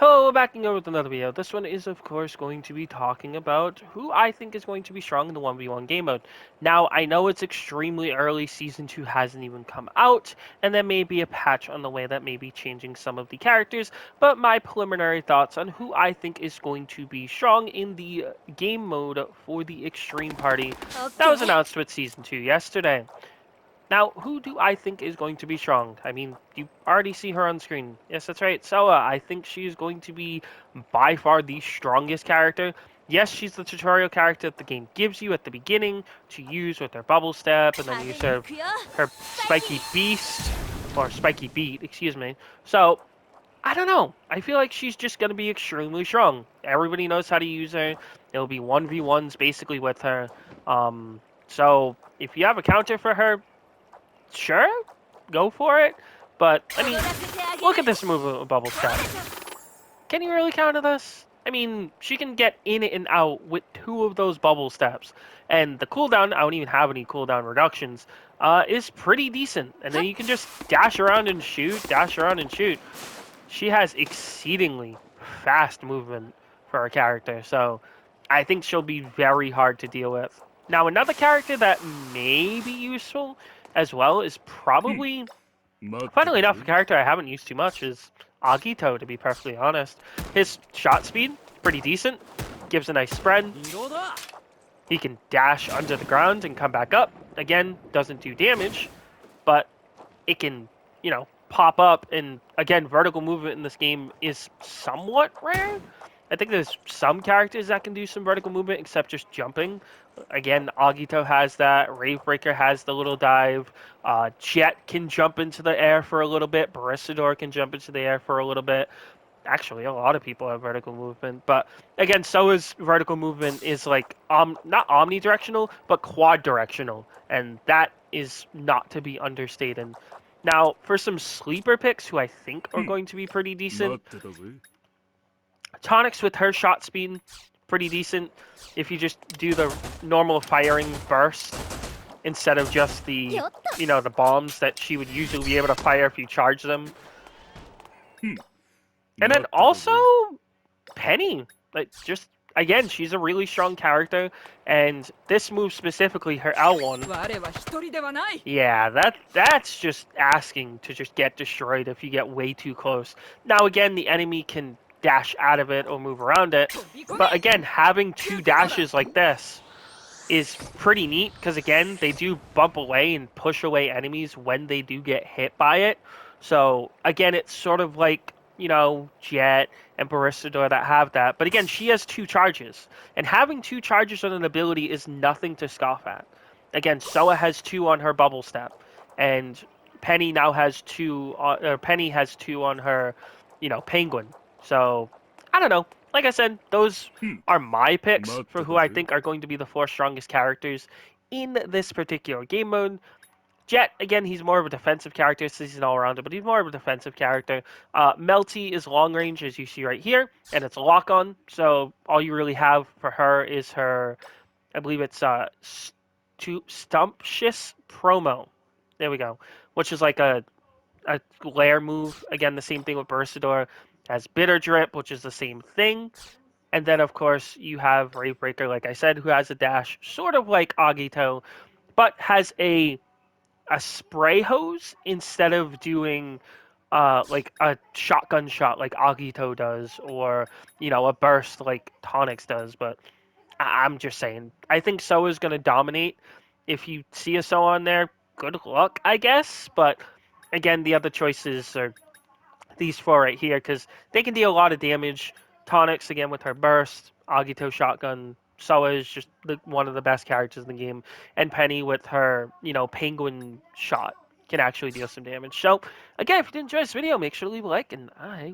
Hello, backing over with another video. This one is, of course, going to be talking about who I think is going to be strong in the 1v1 game mode. Now, I know it's extremely early, Season 2 hasn't even come out, and there may be a patch on the way that may be changing some of the characters, but my preliminary thoughts on who I think is going to be strong in the game mode for the Extreme Party that was Okay. announced with Season 2 yesterday. Now, who do I think is going to be strong? I mean, you already see her on screen. Yes, that's right. Soa, I think she's going to be by far the strongest character. Yes, she's the tutorial character that the game gives you at the beginning to use with her bubble step, and then use her spiky beast, or spiky beat, excuse me. So, I don't know. I feel like she's just going to be extremely strong. Everybody knows how to use her. It'll be 1v1s basically with her. So, if you have a counter for her, sure, go for it. But, I mean, look at this move of Bubble Step. Can you really counter this? I mean, she can get in and out with 2 of those Bubble Steps. And the cooldown, I don't even have any cooldown reductions, is pretty decent. And then you can just dash around and shoot, dash around and shoot. She has exceedingly fast movement for a character, so I think she'll be very hard to deal with. Now, another character that may be useful as well is probably, funnily enough, a character I haven't used too much is Agito, to be perfectly honest. His shot speed, pretty decent, gives a nice spread. He can dash under the ground and come back up. Again, doesn't do damage, but it can, pop up. And again, vertical movement in this game is somewhat rare. I think there's some characters that can do some vertical movement except just jumping. Again, Agito has that. Ravebreaker has the little dive. Jet can jump into the air for a little bit. Barissador can jump into the air for a little bit. Actually, a lot of people have vertical movement, but again, so is vertical movement is like not omnidirectional, but quad directional, and that is not to be understated. Now, for some sleeper picks who I think are going to be pretty decent, Tonics with her shot speed, pretty decent. If you just do the normal firing burst instead of just the, the bombs that she would usually be able to fire if you charge them. And then also Penny, like just again, she's a really strong character, and this move specifically, her L1. Yeah, that's just asking to just get destroyed if you get way too close. Now again, the enemy can dash out of it or move around it, but again, having 2 dashes like this is pretty neat because again, they do bump away and push away enemies when they do get hit by it. So again, it's sort of like, Jet and Barissador that have that. But again, she has 2 charges. And having 2 charges on an ability is nothing to scoff at. Again, Soa has 2 on her bubble step. And Penny now has 2 Penny has 2 on her, Penguin. So I don't know. Like I said, those are my picks for who I think are going to be the 4 strongest characters in this particular game mode. Jet, again, he's more of a defensive character, so he's an all-rounder, but he's more of a defensive character. Melty is long range, as you see right here, and it's a lock-on, so all you really have for her is her, I believe it's Stumptious Promo. There we go. Which is like a glare move. Again, the same thing with Burstador. Has Bitter Drip, which is the same thing. And then, of course, you have Ravebreaker, like I said, who has a dash, sort of like Agito, but has a spray hose instead of doing like a shotgun shot like Agito does, or a burst like Tonics does. But I'm just saying, I think Soa is going to dominate. If you see a Soa on there, good luck, I guess. But again, the other choices are these 4 right here because they can deal a lot of damage. Tonics again with her burst, Agito shotgun. Soa is just one of the best characters in the game, and Penny with her, penguin shot can actually deal some damage. So, again, if you did enjoy this video, make sure to leave a like, and I